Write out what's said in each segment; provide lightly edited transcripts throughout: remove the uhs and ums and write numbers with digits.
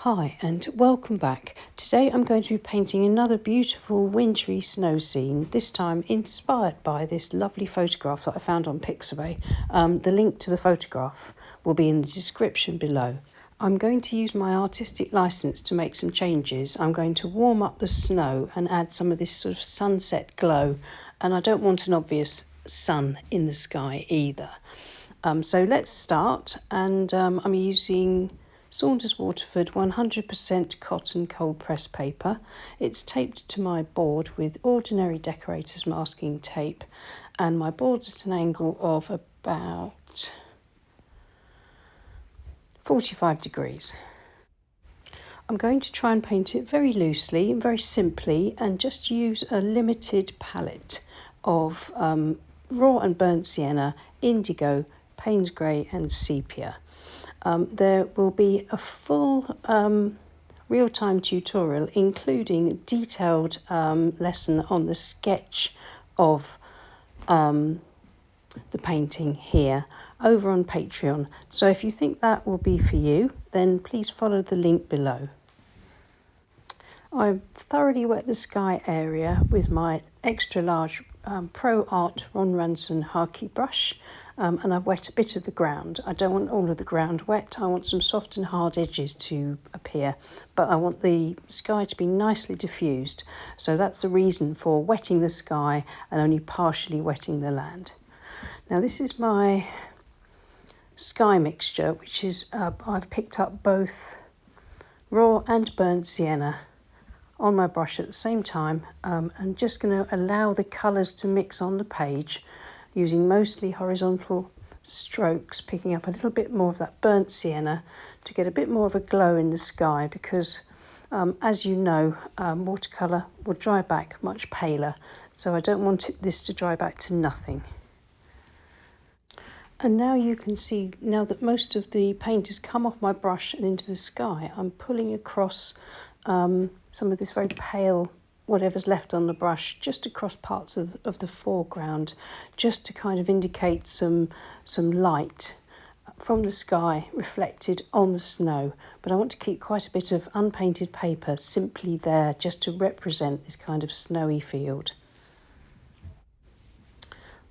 Hi and welcome back. Today I'm going to be painting another beautiful wintry snow scene, this time inspired by this lovely photograph that I found on Pixabay. The link to the photograph will be in the description below. I'm going to use my artistic license to make some changes. I'm going to warm up the snow and add some of this sort of sunset glow, and I don't want an obvious sun in the sky either. So let's start, and I'm using Saunders Waterford 100% cotton cold press paper. It's taped to my board with ordinary decorator's masking tape, and my board's at an angle of about 45 degrees. I'm going to try and paint it very loosely and very simply and just use a limited palette of raw and burnt sienna, indigo, Paynes grey and sepia. There will be a full real-time tutorial, including a detailed lesson on the sketch of the painting here over on Patreon. So if you think that will be for you, then please follow the link below. I've thoroughly wet the sky area with my extra large Pro Art Ranson Hake brush, and I've wet a bit of the ground. I don't want all of the ground wet. I want some soft and hard edges to appear, but I want the sky to be nicely diffused. So that's the reason for wetting the sky and only partially wetting the land. Now this is my sky mixture, which is I've picked up both raw and burnt sienna on my brush at the same time. I'm just going to allow the colours to mix on the page using mostly horizontal strokes, picking up a little bit more of that burnt sienna to get a bit more of a glow in the sky, because as you know, watercolour will dry back much paler, so I don't want this to dry back to nothing. And now you can see, now that most of the paint has come off my brush and into the sky, I'm pulling across some of this very pale, whatever's left on the brush, just across parts of the foreground, just to kind of indicate some light from the sky reflected on the snow. But I want to keep quite a bit of unpainted paper simply there, just to represent this kind of snowy field.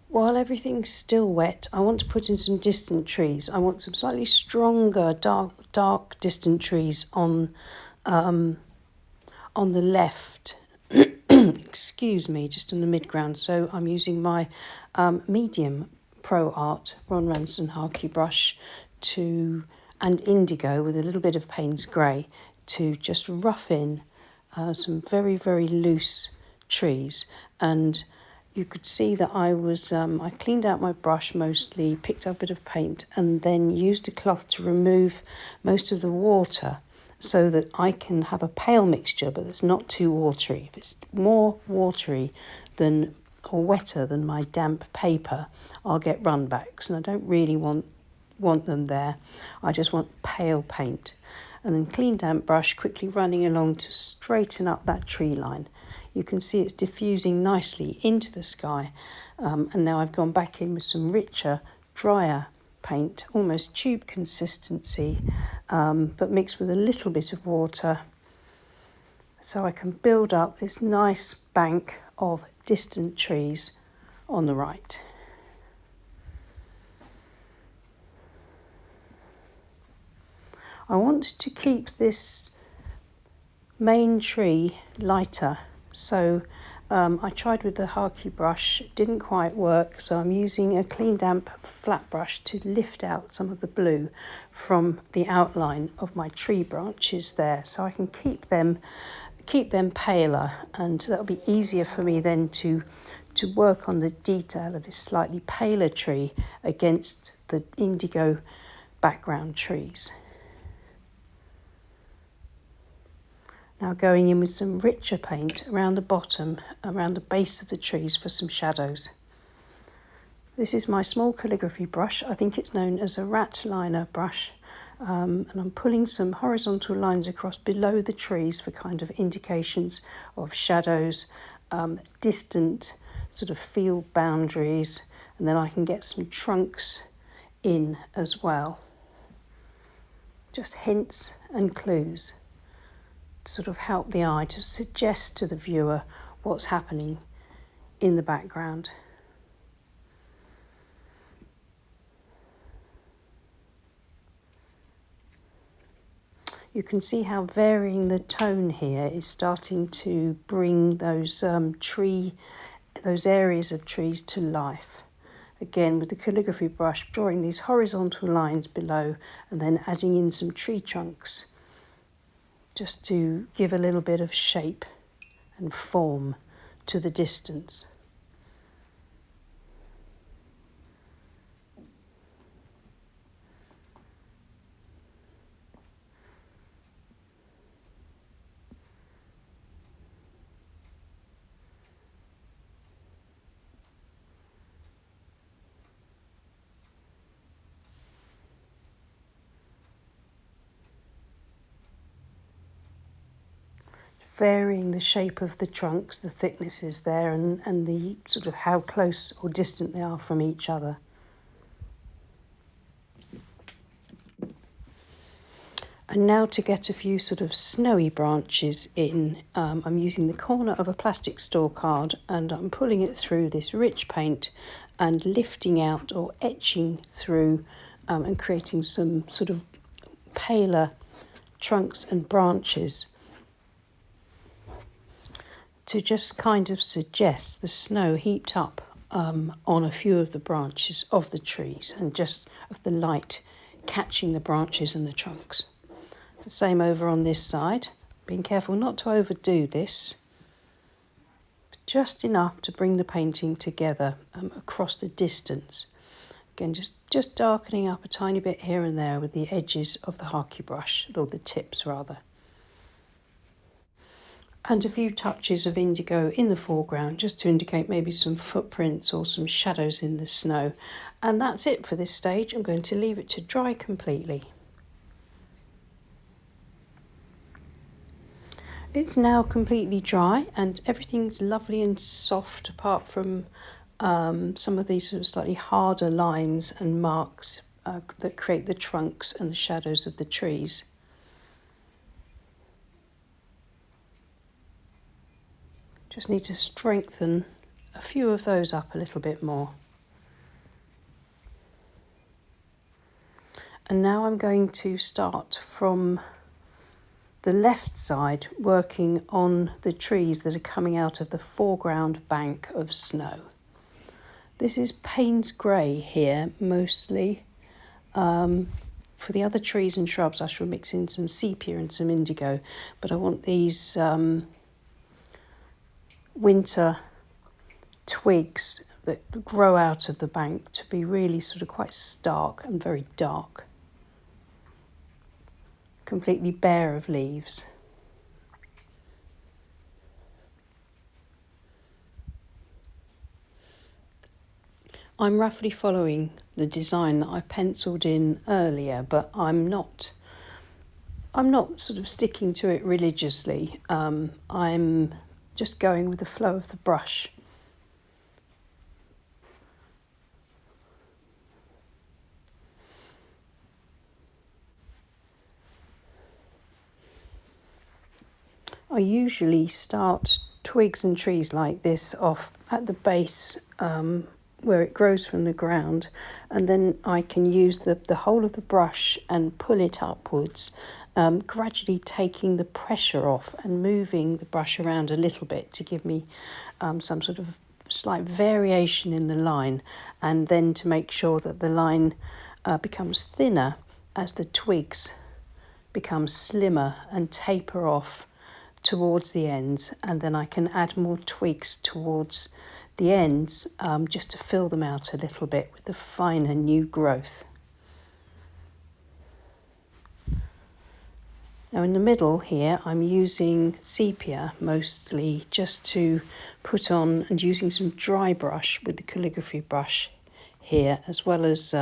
While everything's still wet, I want to put in some distant trees. I want some slightly stronger, dark distant trees on the left, excuse me, just in the midground. So I'm using my medium Pro Art Ranson Hake brush and indigo with a little bit of Paynes grey to just rough in some very, very loose trees. And you could see that I cleaned out my brush mostly, picked up a bit of paint, and then used a cloth to remove most of the water, so that I can have a pale mixture, but it's not too watery. If it's more watery or wetter than my damp paper, I'll get runbacks, and I don't really want them there. I just want pale paint. And then clean damp brush, quickly running along to straighten up that tree line. You can see it's diffusing nicely into the sky. And now I've gone back in with some richer, drier paint, almost tube consistency, but mixed with a little bit of water, so I can build up this nice bank of distant trees on the right. I want to keep this main tree lighter, so I tried with the Hake brush, it didn't quite work, so I'm using a clean damp flat brush to lift out some of the blue from the outline of my tree branches there, so I can keep them paler, and that'll be easier for me then to work on the detail of this slightly paler tree against the indigo background trees. Now going in with some richer paint around the bottom, around the base of the trees for some shadows. This is my small calligraphy brush. I think it's known as a rat liner brush. And I'm pulling some horizontal lines across below the trees for kind of indications of shadows, distant sort of field boundaries, and then I can get some trunks in as well. Just hints and clues. sort of help the eye, to suggest to the viewer what's happening in the background. You can see how varying the tone here is starting to bring those those areas of trees to life. Again, with the calligraphy brush, drawing these horizontal lines below and then adding in some tree trunks just to give a little bit of shape and form to the distance. Varying the shape of the trunks, the thicknesses there, and the sort of how close or distant they are from each other. And now to get a few sort of snowy branches in, I'm using the corner of a plastic store card and I'm pulling it through this rich paint and lifting out or etching through and creating some sort of paler trunks and branches to just kind of suggest the snow heaped up on a few of the branches of the trees and just of the light catching the branches and the trunks. The same over on this side, being careful not to overdo this, but just enough to bring the painting together across the distance. Again, just darkening up a tiny bit here and there with the edges of the Hake brush, or the tips rather. And a few touches of indigo in the foreground just to indicate maybe some footprints or some shadows in the snow. And that's it for this stage. I'm going to leave it to dry completely. It's now completely dry and everything's lovely and soft apart from some of these sort of slightly harder lines and marks that create the trunks and the shadows of the trees. Just need to strengthen a few of those up a little bit more. And now I'm going to start from the left side, working on the trees that are coming out of the foreground bank of snow. This is Paynes grey here, mostly. For the other trees and shrubs, I shall mix in some sepia and some indigo, but I want these winter twigs that grow out of the bank to be really sort of quite stark and very dark, completely bare of leaves. I'm roughly following the design that I penciled in earlier, but I'm not sort of sticking to it religiously. I'm just going with the flow of the brush. I usually start twigs and trees like this off at the base where it grows from the ground, and then I can use the whole of the brush and pull it upwards, gradually taking the pressure off and moving the brush around a little bit to give me some sort of slight variation in the line, and then to make sure that the line becomes thinner as the twigs become slimmer and taper off towards the ends, and then I can add more twigs towards the ends just to fill them out a little bit with the finer new growth. Now in the middle here I'm using sepia mostly just to put on, and using some dry brush with the calligraphy brush here, as well as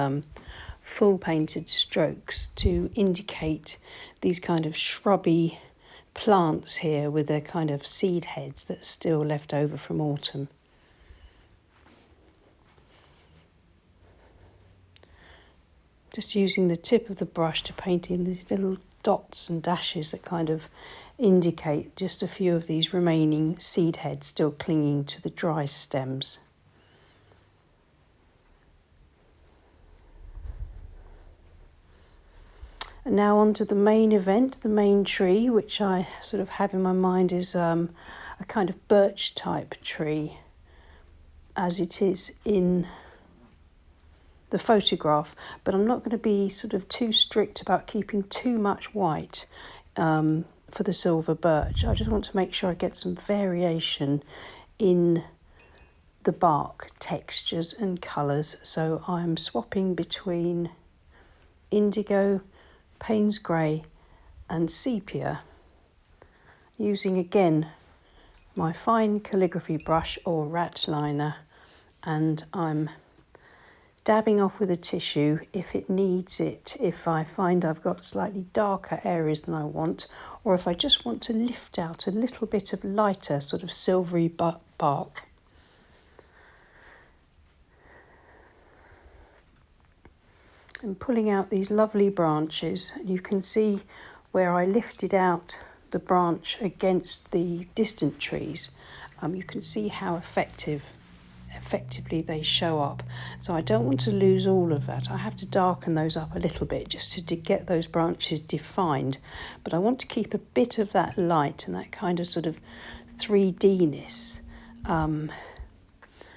full painted strokes to indicate these kind of shrubby plants here with their kind of seed heads that's still left over from autumn. Just using the tip of the brush to paint in these little dots and dashes that kind of indicate just a few of these remaining seed heads still clinging to the dry stems. And now on to the main event, the main tree, which I sort of have in my mind is a kind of birch type tree, as it is in the photograph, but I'm not going to be sort of too strict about keeping too much white for the silver birch. I just want to make sure I get some variation in the bark textures and colours, so I'm swapping between indigo, Paynes grey and sepia, using again my fine calligraphy brush or rat liner, and I'm dabbing off with a tissue if it needs it, if I find I've got slightly darker areas than I want, or if I just want to lift out a little bit of lighter sort of silvery bark. And pulling out these lovely branches, you can see where I lifted out the branch against the distant trees. You can see how effectively they show up. So I don't want to lose all of that. I have to darken those up a little bit just to get those branches defined. But I want to keep a bit of that light and that kind of sort of 3D-ness,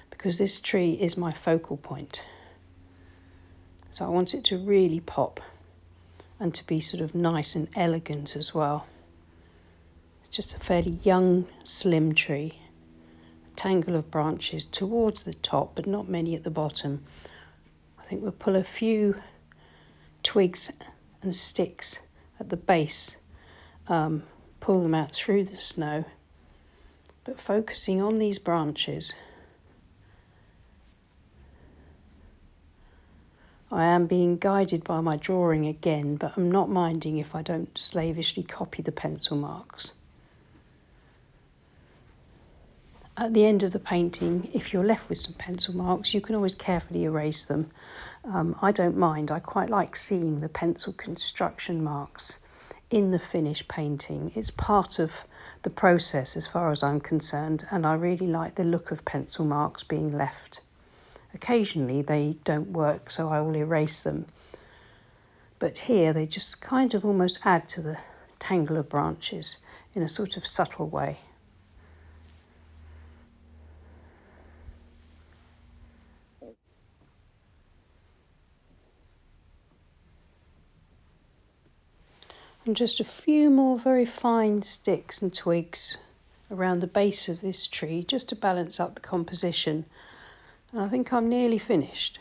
because this tree is my focal point. So I want it to really pop and to be sort of nice and elegant as well. It's just a fairly young, slim tree. A tangle of branches towards the top, but not many at the bottom. I think we'll pull a few twigs and sticks at the base, pull them out through the snow, but focusing on these branches. I am being guided by my drawing again, but I'm not minding if I don't slavishly copy the pencil marks. At the end of the painting, if you're left with some pencil marks, you can always carefully erase them. I don't mind. I quite like seeing the pencil construction marks in the finished painting. It's part of the process as far as I'm concerned, and I really like the look of pencil marks being left. Occasionally they don't work, so I will erase them. But here they just kind of almost add to the tangle of branches in a sort of subtle way. And just a few more very fine sticks and twigs around the base of this tree just to balance up the composition. And I think I'm nearly finished.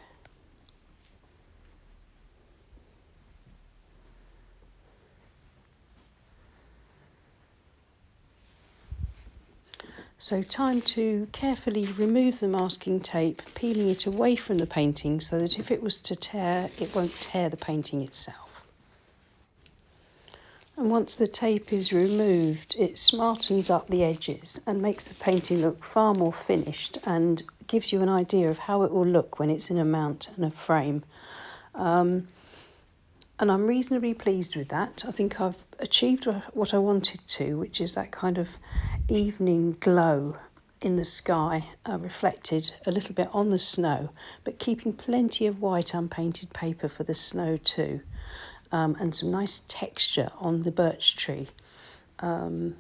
So time to carefully remove the masking tape, peeling it away from the painting so that if it was to tear, it won't tear the painting itself. And once the tape is removed, it smartens up the edges and makes the painting look far more finished and gives you an idea of how it will look when it's in a mount and a frame. And I'm reasonably pleased with that. I think I've achieved what I wanted to, which is that kind of evening glow in the sky, reflected a little bit on the snow, but keeping plenty of white unpainted paper for the snow too, and some nice texture on the birch tree. I'm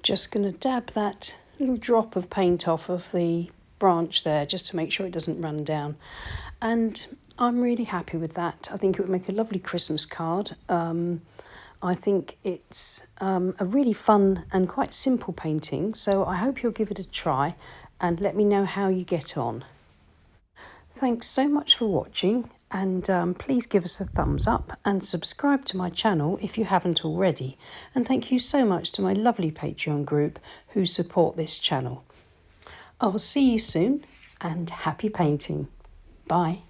just going to dab that little drop of paint off of the branch there just to make sure it doesn't run down, and I'm really happy with that. I think it would make a lovely Christmas card. I think it's a really fun and quite simple painting, so I hope you'll give it a try and let me know how you get on. Thanks so much for watching, and please give us a thumbs up and subscribe to my channel if you haven't already. And thank you so much to my lovely Patreon group who support this channel. I'll see you soon, and happy painting. Bye.